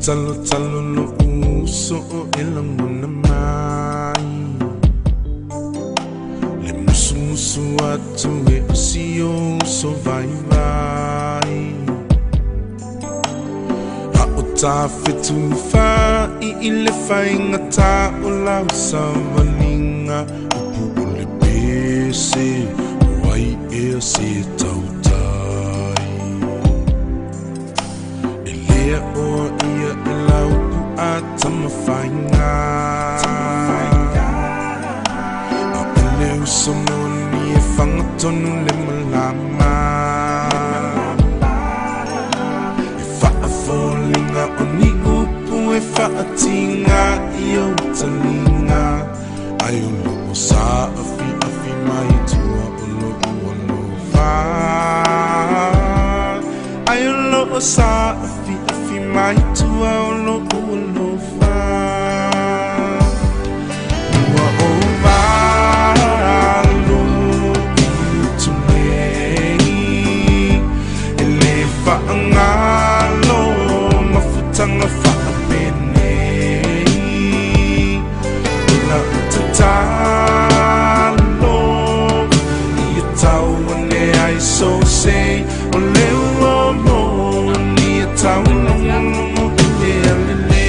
talo talo lo uso o ilang muna mai le musu musu atu e osio so vai vai a o ta fitu fa I le fainga ta o lau savaninga upu o le pese wai e se tau tai e lea o ia e lau pu a tama fainga a ele usono ni e whangatonu le malama e whaafolinga o ni upu e whaatinga I o talinga ai o loo sa afi afi mai tua o loo alo va ai o loo sa afi afi mai tua o loo alo va ua o va lo tu nei e le whaangalo mafutanga talo I tau ane ai so sei o leo mo ni tau longo e alele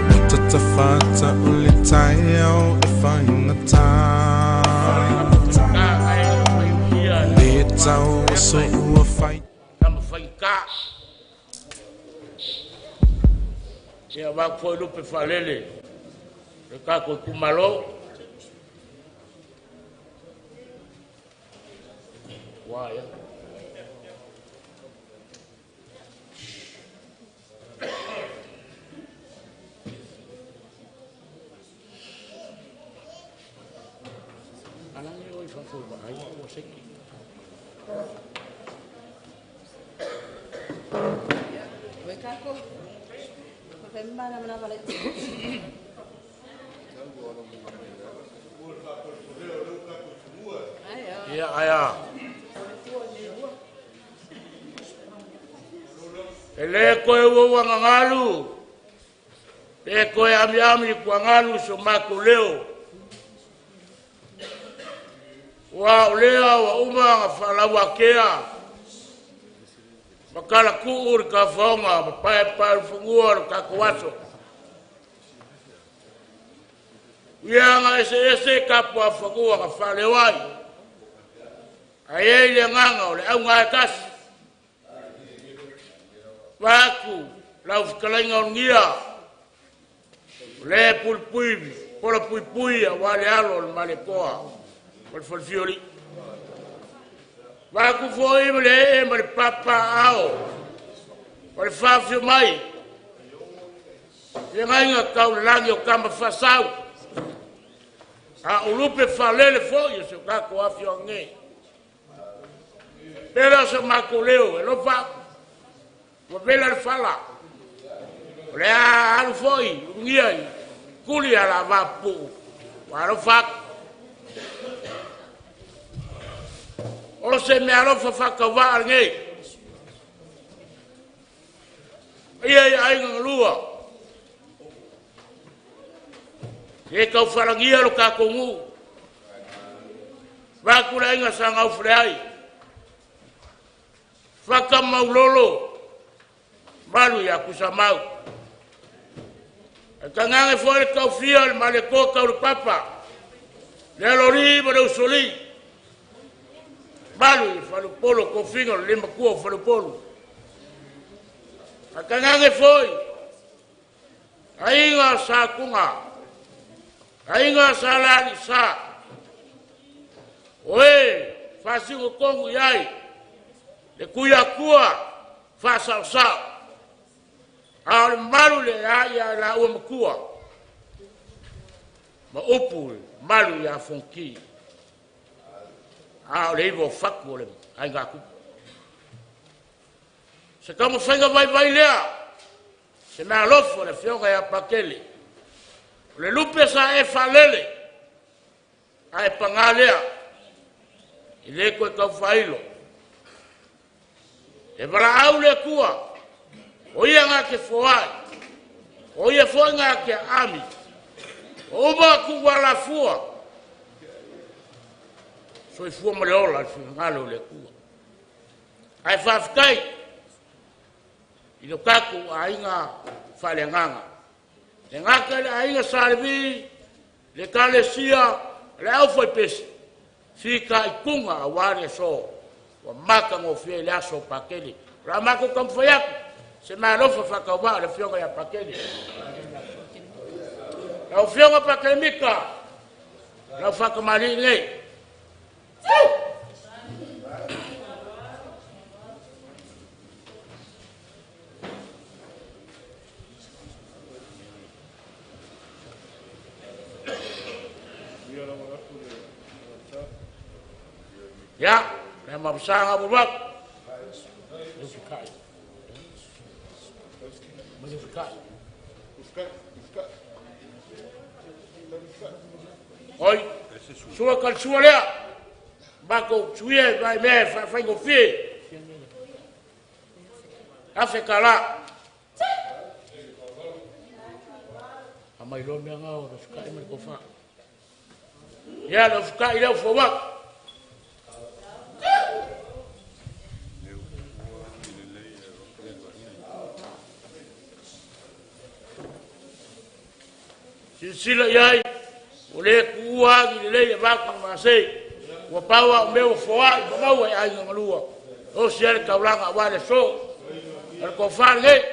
Matata fata o le tai au e whainga ta tau so ua fai kama fai ka ia wa foi lupe falele e ka ko kumalo wa ya alangi oi fa foi ba ai o seki Kako, pemana mana balik. Iya ayah. Ele koe wo ngalu. Ele koe ami kwa ngalu so makuleo. Wa lea wa uma ngafala wakea. Makala kuur ka fonga pai funguor ka kuaso. Yang ese kapwa funguor ka falewai. Aye le nganga ole au ngai kas. Waku lau fkalenga ngia. Le pulpui, pola pui wale alo male poa. Pol fiori. Waku foi mele papa ao. Pol fafio mai. Ye nga kau langi o kama fasau. A ulupe falele foi se ka ko afio nge. Pero se makuleo, lo fa. Mo bela fala. Le a foi ngia kuli ala vapu. Wa lo fa. O se me alofa whakawaa ngei. Ia ainga lua. E kau wharangia lo ka kongu. Wakura inga sa ngau freai. Whakamaulolo. Malu ya kusamau. E kangange fore kau fia le male ko kau le papa. Le lori ma le usoli. Balu falu polo ko fingo lima kuo falu polo. Akangange foi. Ainga sa kunga. Ainga sa lani sa. Oe, fasi ko kongu yai. Le kuya kua fasa sa. Al malu le ya la o mkua. Ma opu malu ya fonki. Ah, le vo faku le ai gaku. Se kama fenga vai lea. Se na lofo le fionga ya pakele. Le lupe sa e falele. ai pangalea i le koe kau whailo. E wara au le kua, o ia ngā ke whoai, o ia whoi ngā ke ami, o uma ku wala fua, so i fua ma le ola, i fua ngalo le kua. Ai whawhikai, i no kaku a inga whale nganga. Le ngaka le a inga sarevi, le kale sia, le au whai pesi, whika i kunga a wāre so, wa maka ngō whia le aso pakeli. Ra mako kam whaiaku, se mai rofa whakauwa le whionga ya pakeli. Rau whionga pakeli mika, rau whakamari nei. Ya, le mabusanga bulwak. Oi, sua kal sua lea. Bako suie vai me fa go fie. Afe kala. Amai lo me ngao do ska me ko fa. Ya lo ska ile fo wak. Sila yai, ole kua ki le le ba ku ma sei. Wa pawa me o foa, ba mau ai ngalua. O sia ka ulanga wa le so. El ko fa le.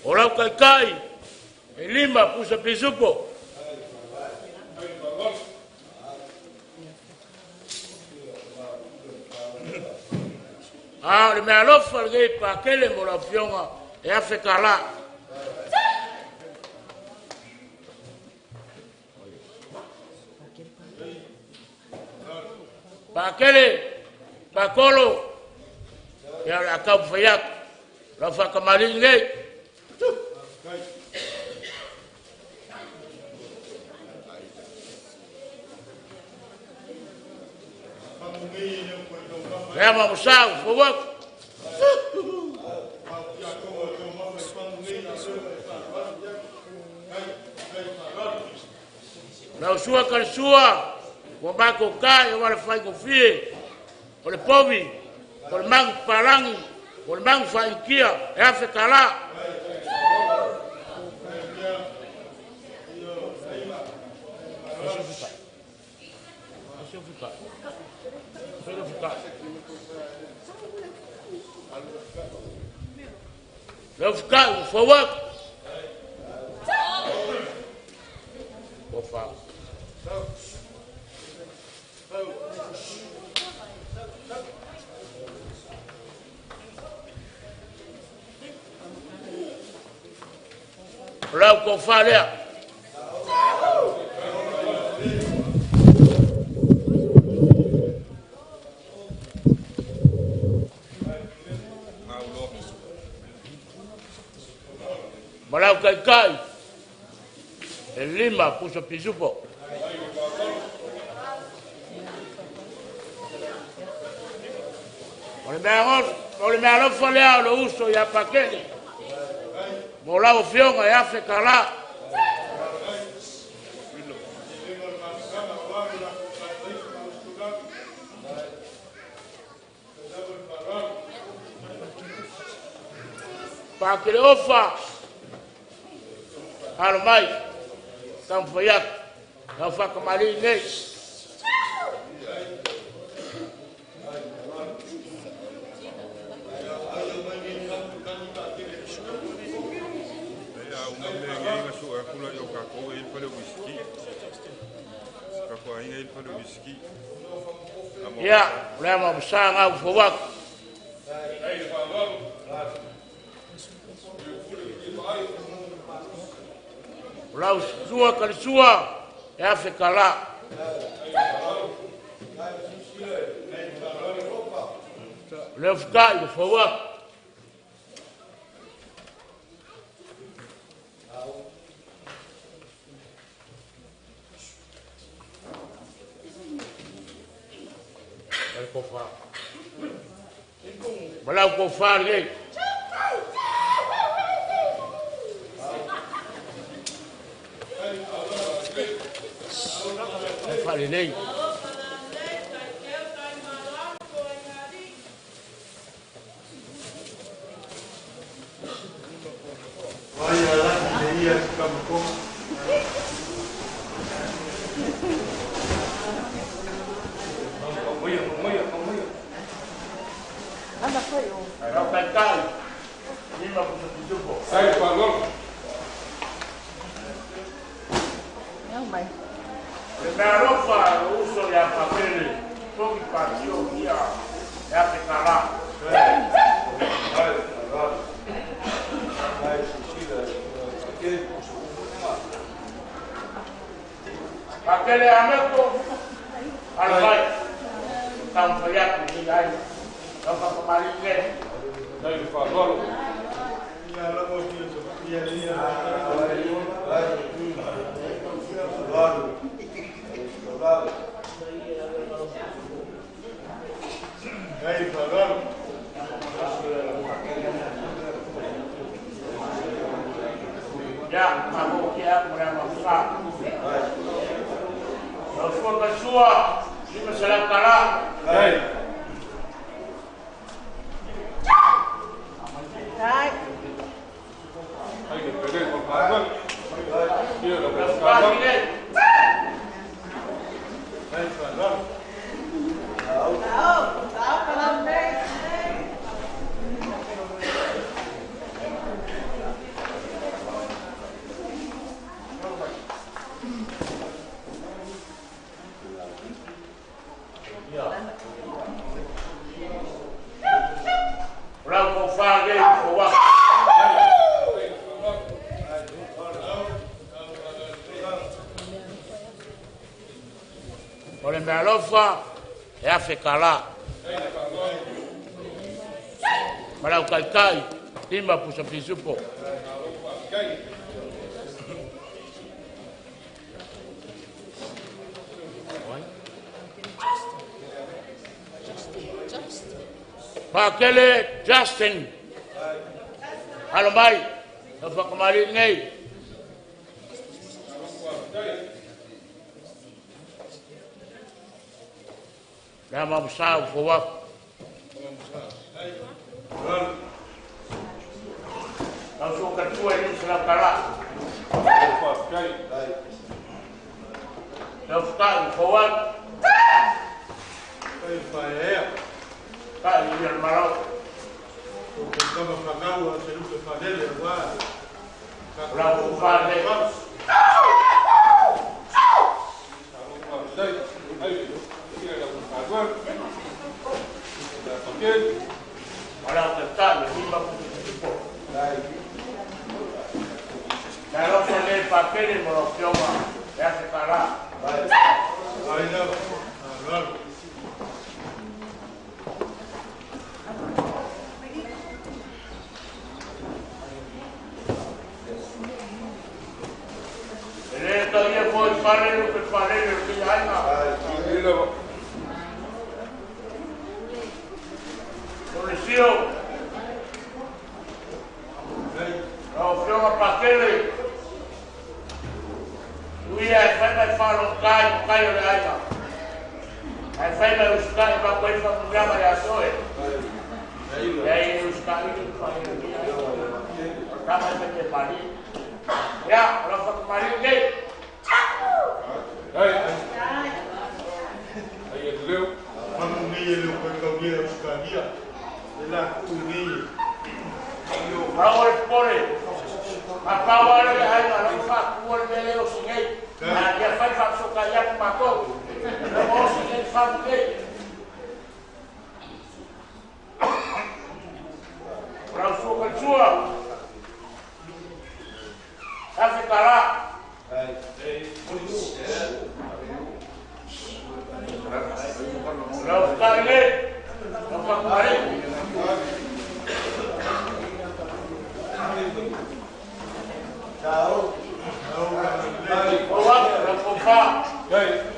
Orang kai lima pusa pisupo. Le mea lofa le pa kele mo la fionga e afe kala. Pa kele, pa kolo, ya la kau fayak, la fa kamari ngai. Leva o sal, por favor. Na sua calçua, o banco cai, o vale faz confie. O le povi, o le mango parangi, o le mango faz kia, é a ficar lá. Não ficar, por favor. Por favor. Lá o que eu falei. Malau kai lima puso pisupo. Ole me alo folea lo uso ya pakeni. Molau fionga ya fe kala. Pa que le ofa Armai, tam fayak, não fa kamari nei. Ya, le ma sa nga fo wa. Lau sua kal sua ya fe kala. Le fka fo wa. Malau ko fa le. Fa le nei. Vaya la teoría campo. Anda foi o. Não cantai. Lima puso pijupo. Sai falou. Não, mãe. Na ropa o uso ya papel. Todo partido dia ya fe kala. Aquele amigo alvai. Tam folha ni ai. Não fa tomar ninguém. Sai falou. Ya la mochila ya Aí, falou. Ya, aku kia mulai masak. Rasul bersua, si masalah kalah. Aí. Ai, Hay que pegar con falou. Quiero lo que Lepas falou. ini, Aí, falou. tahu kalau bem. orang kau faham bahawa oleh melofa ya fekala. Malau kai timba pusa pisupo. Pakele Justin. Halo mai. Apa kemarin ni? Nama besar fawak. Langsung ketua ini selam kalah. Daftar fawak. Aí, vai. Kak ini yang malau. Kama pagawa seruke fadele wa. Langsung fawak. Malau ketat lima puluh. Kalau boleh pakai ni merokok ya sekarang. Aí não. Falou. Ele todavía fue el padre lo que hay más. Policía. No, fue a paquete. Uia, vai falar um caio de água. Aí vai os caras para coisa para o programa de ações. E aí os caras fazem tá mais que pari. Já, ela foi com marido gay. Aí ele deu. Quando o milho foi comer os caminhos, ele o milho. Mau expone. Apa awal dia hari malam fak kuat dia leo singai. Nah dia fai fak suka yang mato. Mau singai fak gay. Dai.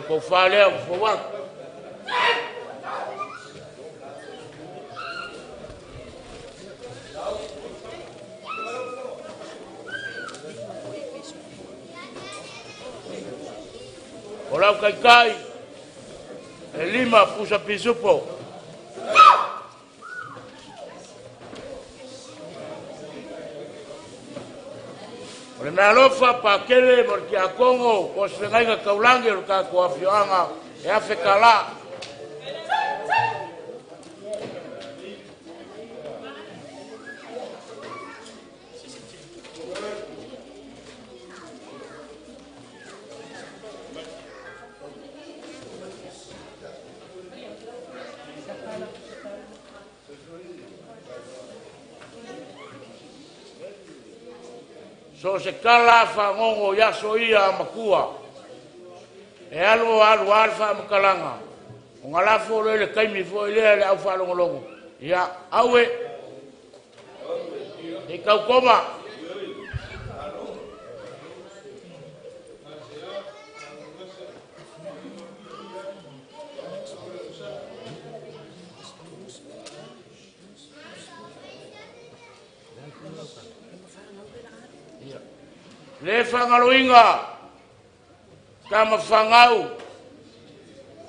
Ko fale fo wa ora kai e lima pusa pisupo ora na lofa pa kele porque a Congo o se ngai ka ulange ka ko afioanga e afekala so se kala fa ngongo ya so ia makua e alu alfa mkalanga ngala fo le kaimi fo le au fa longo ya awe e ka koma le fangaloinga kama fangau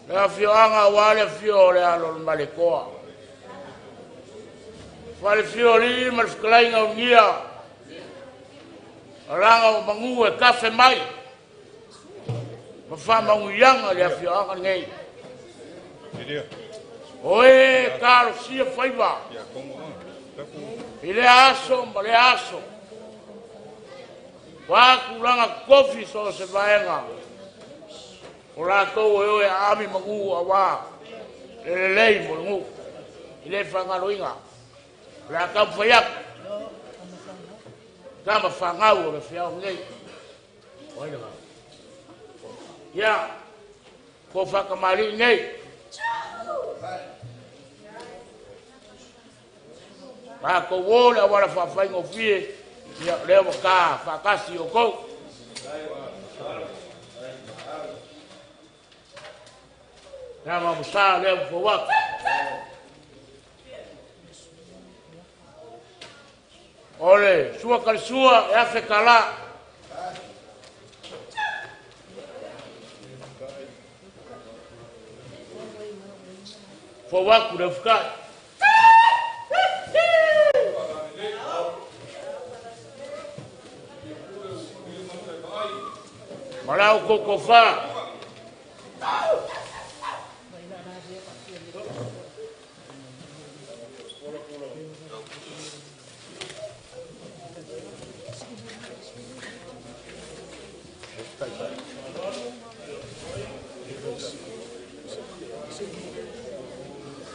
le fioanga wale fio le alo malekoa Fale fiori ma fklainga ungia. Ranga o mangu e kafe mai. Ma fa manguianga le afioanga nei. Oe karo sia faiva. Ile aso ma le aso. Wa kulanga kofi so se vaenga. Ora ko e ami mangu awa. Le lei mo ngu. Ile fanga loinga. La ka fayak. Kama fangau le fiao ngai. Oina. Ya. Ko fa kamali ngai. Ma ko wola wala fa fa ngofie. Ya lewo ka fa kasi o ko. Nama musa lewo fo wak. Ole, sua kal sua, e afe kala. Fo waku de fukai. Malau koko fa.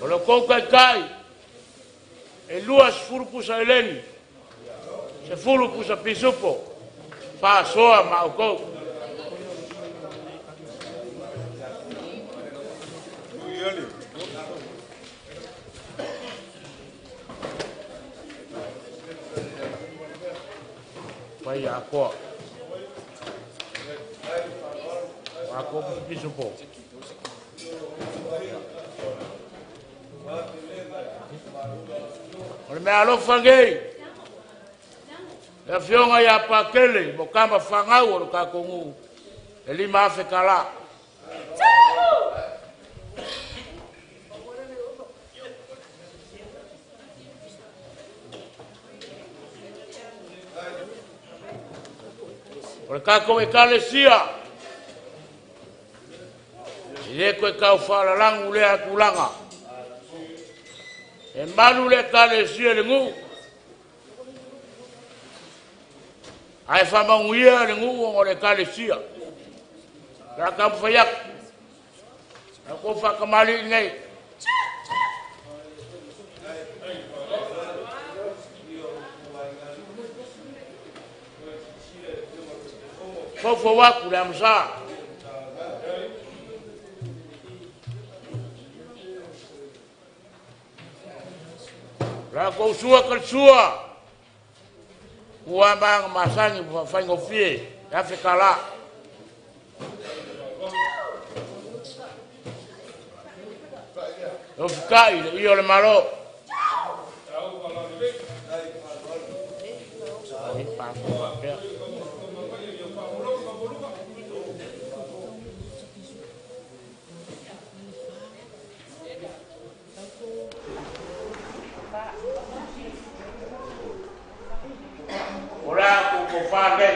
Olo kou kai, e luas furu pusa eleni, se furu pusa pisupo, pa soa ma o kou. Pai a koa. A koa pisupo. Ole me alofa ngei. E fionga ia pakele, mo kama fangau o ka kongu. E lima afe kala. Ole ka koe kale sia. Ile koe kau fala langu lea kulanga. E manu le kale sia le ngu. Ai fa manguia le ngu o le kale sia. Ka ka fayak. Ko fa kamali nei. Fofo waku le amsa. La ko sua kal sua. Kua bang masangi fa ngofie, ya fe kala. O fikai io le malo. Ora ko fa de.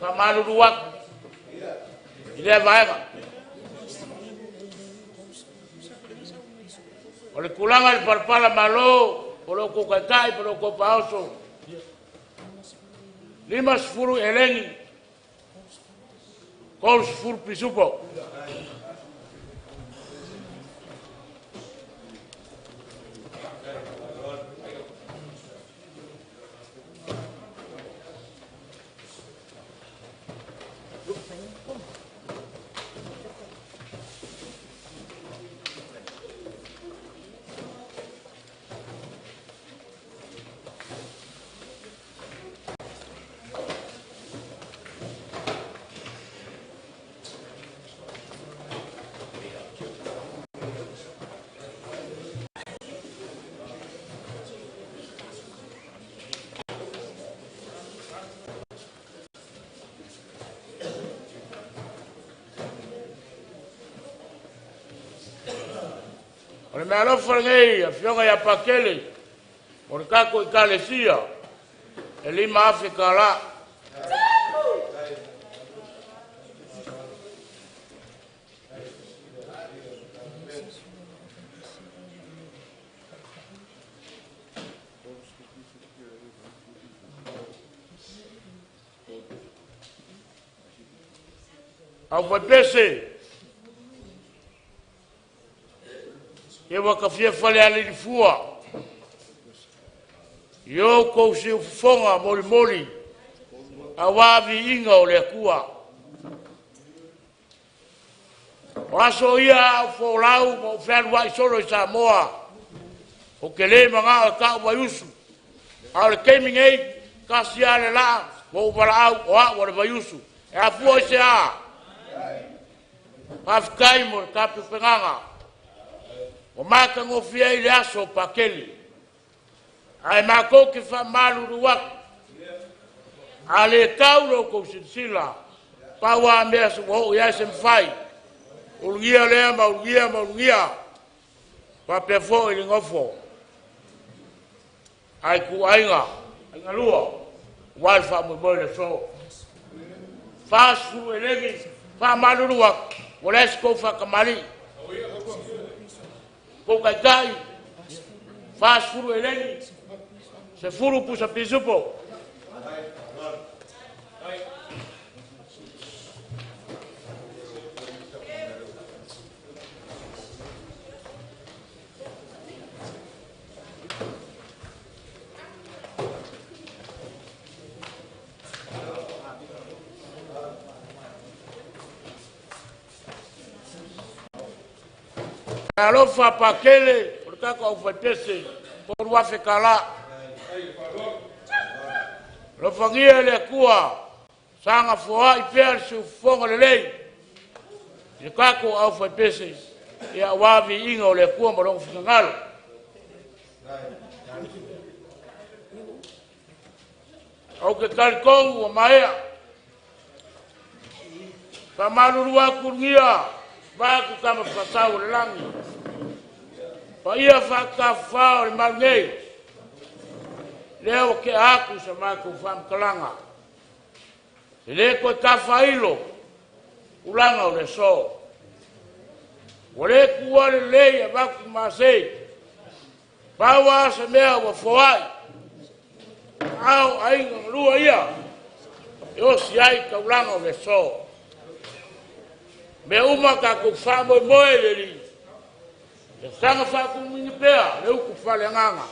Whamaluru aku. I lea vaenga. O le kulanga le parpala malo, o lo kokaikai, o lo kopaoso. 5 sifuru elengi. 3 sifuru pisupo. O le mea lofa ngei, a fionga ia pakele, o le kako I kalesia, e 5 Afrika la. Au pepese, e waka fia fale ale ni fua. Yo kou se ufonga moli moli. A wavi inga o le kua. O aso ia au fōlau mo whianu wai solo I Samoa. O ke le manga o ka ua yusu. A le keiming ei kasi ale la mo upara au o a wale vayusu. E a fua I se a. Pafikai mo le kapi penganga. O maka ngofia I le aso pakeli. Ai mako ke whamaluru waku. A le kaulo ko sinsila. Paua mea se wo ia se mwhai. Ulungia lea ma ulungia. Wapefo I ngofo. Ai ku ainga. Ainga lua. Walfa mwiboi le so. Fasu elegi. Whamaluru waku. Wolesi ko whakamari. Ko kai fast furu eleni se furu pusa pisupo alofa pakele kako au fatese por wafe kala lo fangia le kua sanga foa I per su fonga le lei le kako au fatese ia wavi inga le kua mo lo fingalo au ke kalkong o maea pamalurua kungia ba ku kama pasau le langi pa ia whakawhao le malngei. Leo ke aku sa mako whamkalanga. E le koe ka whailo, ulanga o le so. O le kua le lei a waku masei. Paua sa mea wa whawai. Au ainga rua ia. E o si ai ka ulanga o le so. Me uma ka ku whamoe moe le li. E sanga whaku mini pea, le uku whale nganga.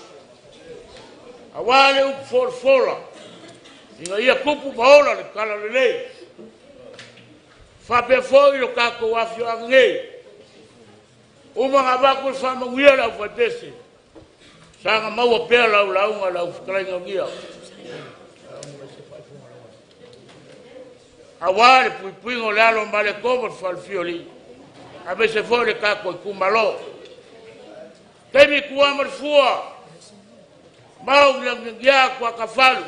A wā le uku whola. Inga ia kupu maola le kala le lei. Whape fōi lo kako wafio angei. Uma ngā waku le whamanguia lau whatese. Sanga maua pea lau launga lau whakalainga ngia. A wā le puipuingo le alo ma le komo le whalfio li. A me se fōi le kako I kumalo. Temi kua marfua. Mau ngia kua kafalu.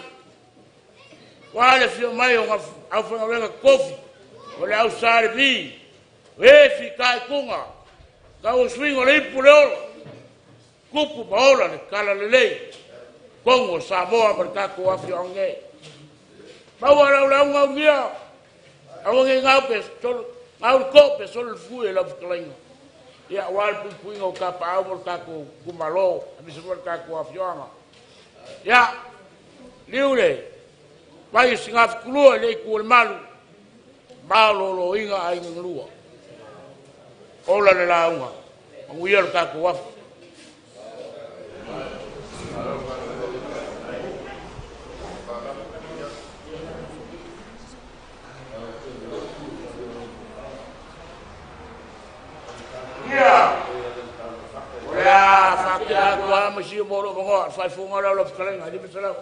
Wale fio mai o au whangawenga kofi. O le au sare vi. Wefi kai kunga. Kau swingo le ipu leola. Kupu maola le kala le lei. Kongo Samoa marikako wafio ange. Mau la ngau mia. Awange ngau pe sol ngau ko pe sol fu e la fukalainga. Ia wal pupuinga o ka pau mo ka ku kumalo, ami se ka ku afionga. Ia liure. Vai singa fukulu le ku malu. Malo lo inga ai ngulua. Ola le launga. Nguia ka ku af. Ya, gua mesti bawa bawa, saya fungal lalu sekarang ada masalah.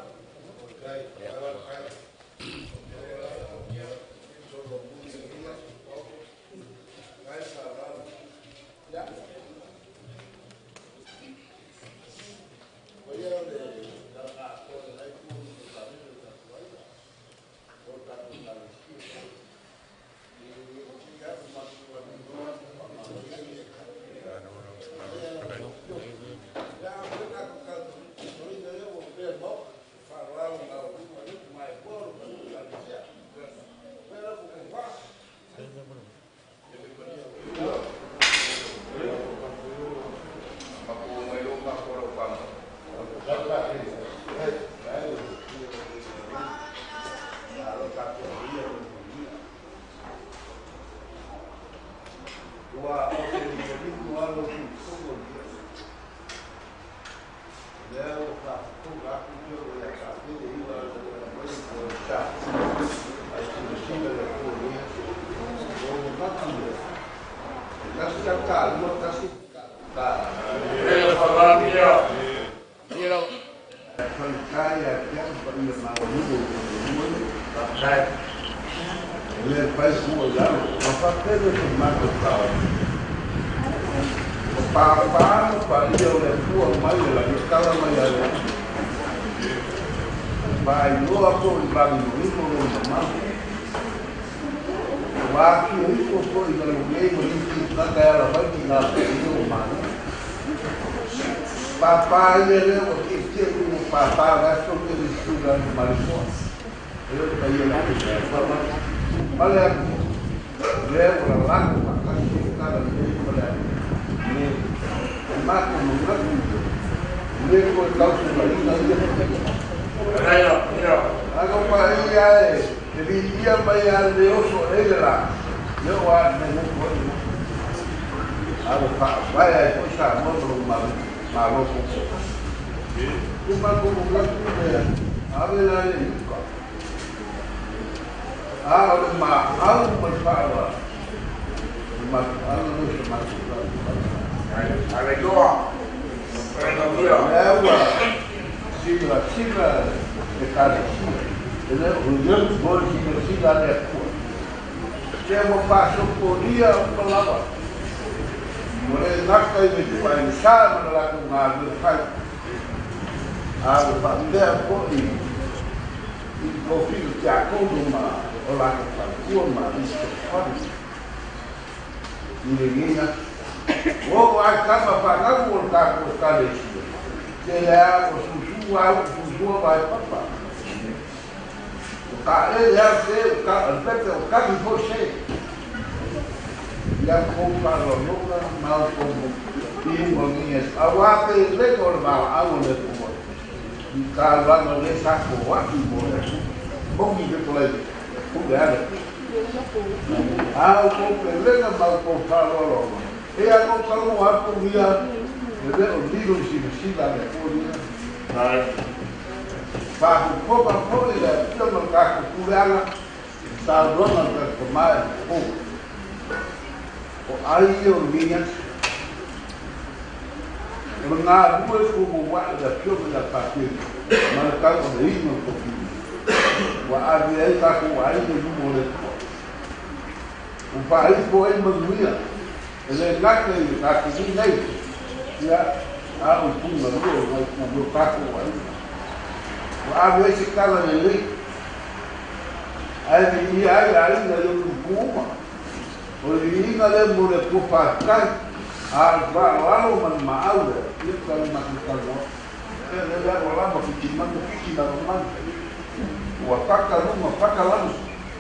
ua whakaluma, whakalama.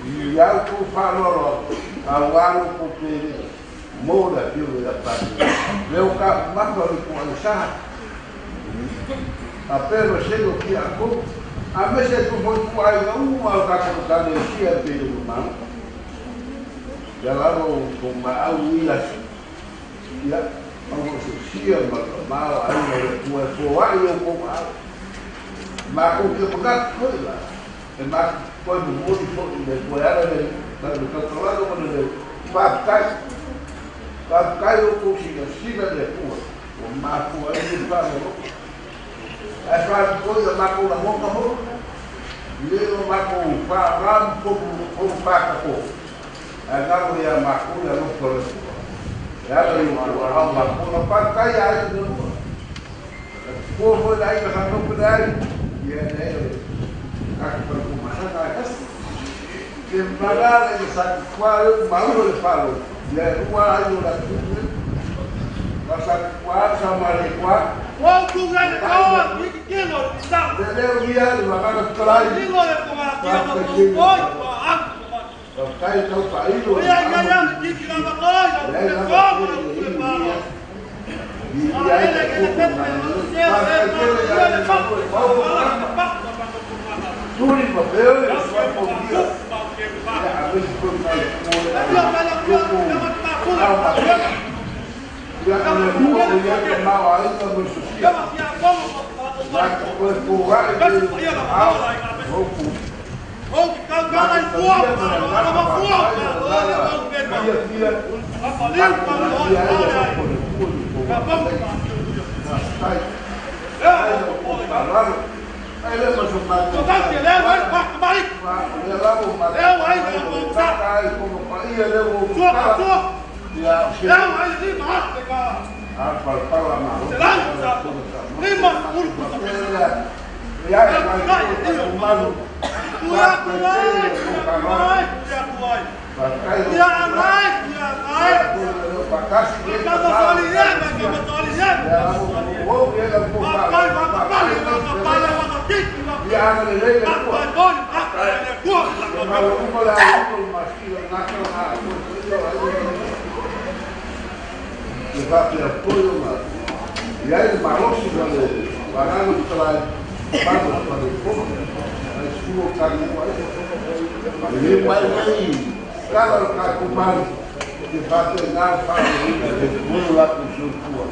I au ko whaloro, au alo ko pere, mōra pio e a pāti. Leo ka makari ko au saha. A pero sego ki a ko. A mese ko foi ko ai uma o ka ko ka ne si a pere o mau. Ya laro ko ma au ila. Ya, au so si a ma ai no ko ai o ko ma ko ke ko ka ko la. E ma ko no mo di ko de ko ara de na do ka trabalho con de vai o ko si de ko. O ma ko ai de pa no. É para coisa lá com a boca mo. Leo lá com para com paca po. Agora ia macuia no colo. Ela ia a macula para cair aí no. Povo daí que já não puder. E é ele. Aqui para começar a casa. Que pagar ele sabe qual o maluco ele falou. E é o aí lá tudo. Passa quatro, chamar quatro. Qual tu ganha? Qual? Que não está? Entendeu? E aí, vai para o trabalho. Que não é para aqui, não pode. Cai então saiu. E aí, ganhando que tira da loja, não como, não prepara. E aí, ele tem tudo em papel, ele só podia. A vez que foi mais ya kalau dua dia kenal aja bersusia. Nak berkurang itu. Oh, kalau kalian kuat, kalau kuat, dia tidak. Ele masuk masuk. Total que leva, vai kembali. Leva ya, Não, mas ele mata, cara. Fala mal. Nem mata, curto. Infatti apoio ma e aí marossi dalle banane tra quando fanno il fuoco al suo carne e mai cada cacumano che fa tenere fare il muro là sul tuo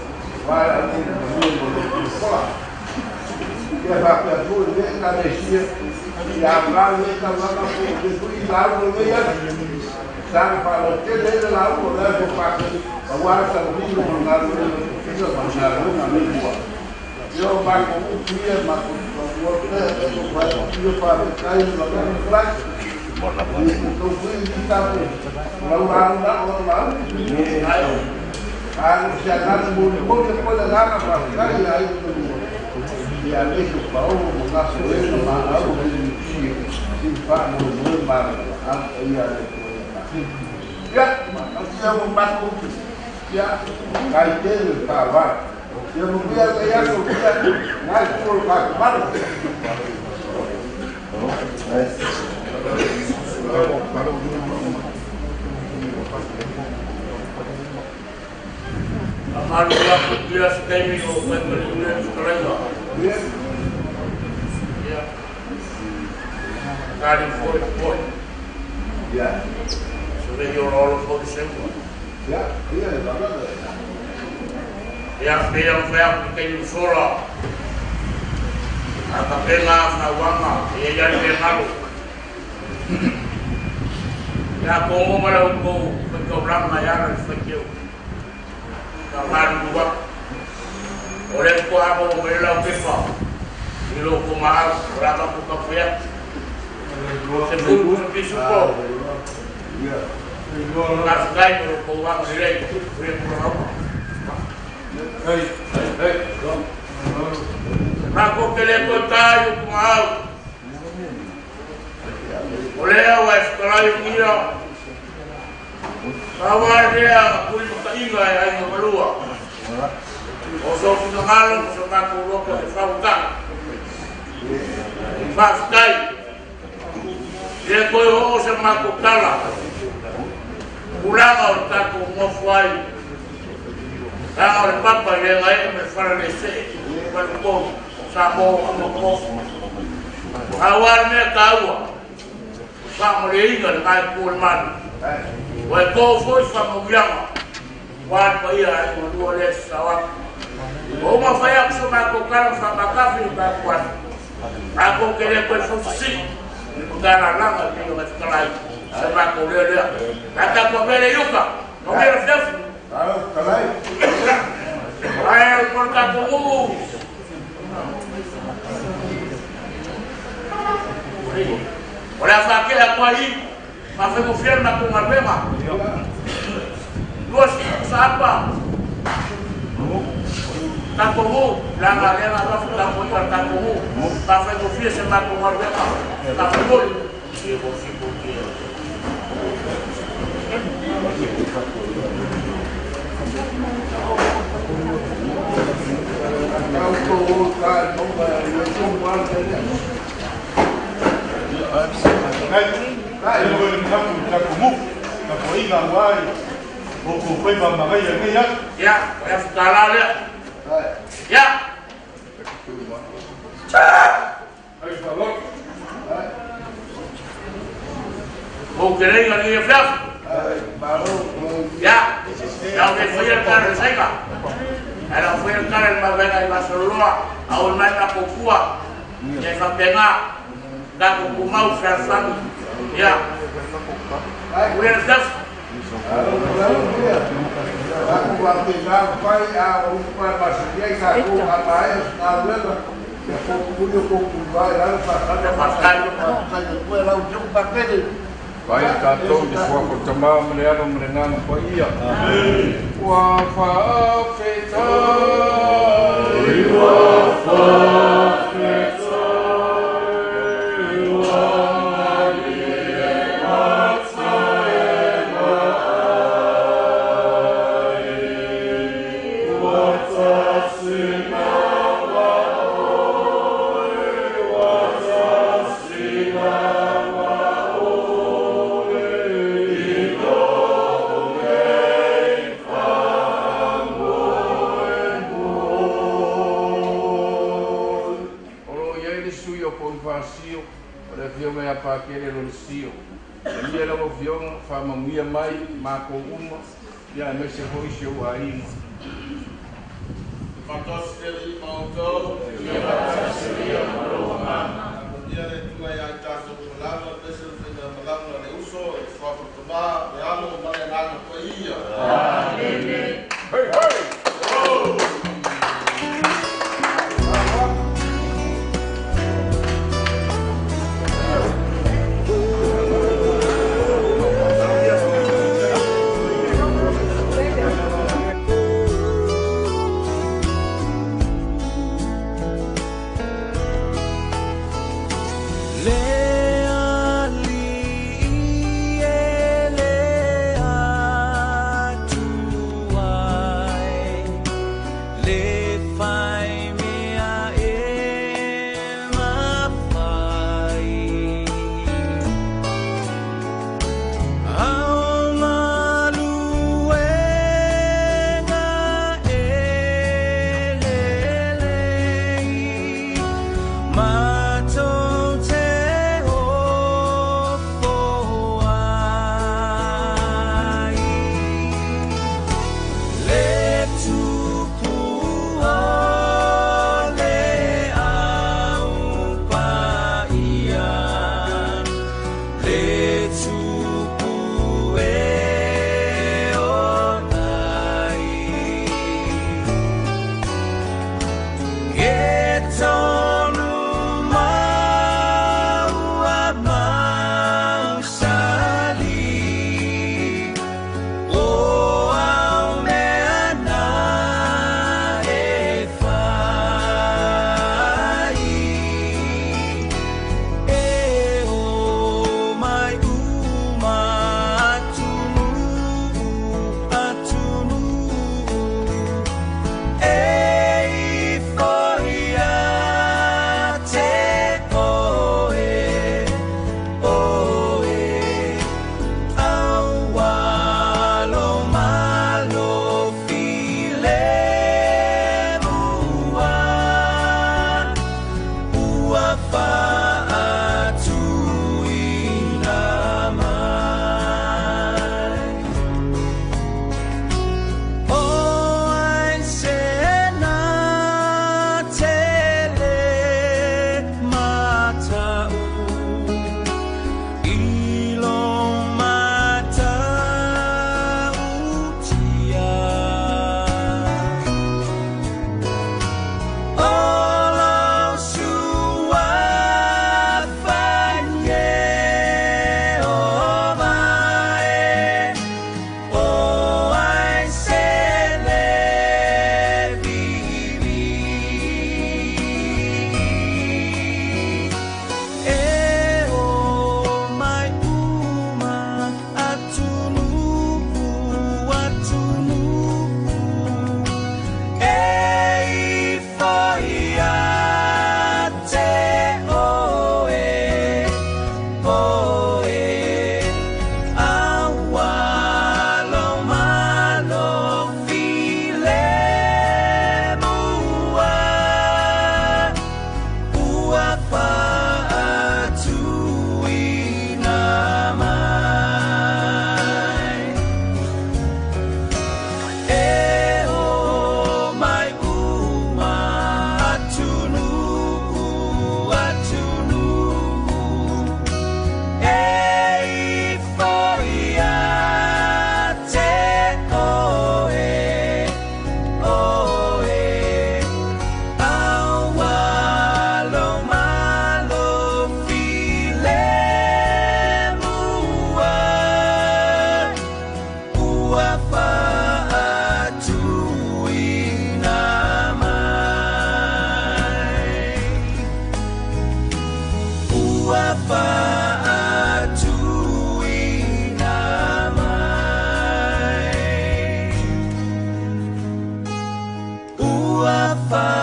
vai a dire il fuoco che va per fuori venga a descire e avrà questa lana fuori qui l'albero via sabe para o que ele lá o leva para agora está vindo no lado fica com na língua eu vai com o dia mas o outro eu vai eu para cair no lugar então fui visitar lá aí chegar no mundo depois da água para cair aí e ali que o Paulo o nosso ele lá algo que faz no mundo mas aí ya, saya membantu ya, kaitnya kawan, ya mobil saya sudah ngatur kawan. Amalu waktu dia sekali mengenai sekolah. Ya, kali foi. Ya. Sudah orang pun semua. Ya, iya, bagus. Yang kayu sola. Apa bela awama, ia jadi belalu. Ya, como malu ko berang mayar sekiu. Kawan dua. Oleh ko apa bela pipa. Ilo ko mahal berapa ko kafia. Sebelum supo. Mas gai ko wa direi Aku kele ko tayo kumau. Oleh wa sekolah dia. Kawar dia kuli makainga ay malua. Oso pinangalan sa nakulo ko sa utang. Mas gai E koe ho se mako kala. Ulanga o tako mofuai. Tanga o le papa le ngai me whara le se. Wale ko sa mo amoko. Awar me kaua. Sa mo le inga le ngai kua manu. Wai ko foi sa mo vianga. Wale pa ia ai mo lua le sawa. O ma fai aku so mako kala sa makafi ka kuan. Ako kele koe fusi. Gara langa ki o kalai. Sa mako le le. Ata ko mele yuka. No mele fef. Kalai. Ai por ka ko. Ora fa que a coi, ma fe mo fiel na con arbema. Duas sapa. Ta como la galera va a dar por ta como. Pa fe mo fiel se ma con arbema. Ta fútbol. Ya, voy a escalarle. Ya. ¿Vos queréis que le flash? Ya. Ya me fui al carro seca. Era fui al carro en Mavena y Barcelona. Aún más la Pocua. De Fapena. Da Cucumau, Ferfami. Ya. Voy al flash. Aku artinya pai a uma parceria e sacou a mais na lenda. Eu pude concluir lá para depois lá o jogo daquele. Vai tātou te kua ko tamā mene ano mene ngana pa ia. Wa whaafetai. Wa whaafetai. Pakele lo sio. Ia lo vion fa mamia mai ma ko uma ya me se foi show aí. Fantastic Mauto, ia le tu ai ai taso palabra desse da palavra de uso e só por tomar e amo mais nada com ia. Amém. Hey hey. Leali, Leatu. Uafa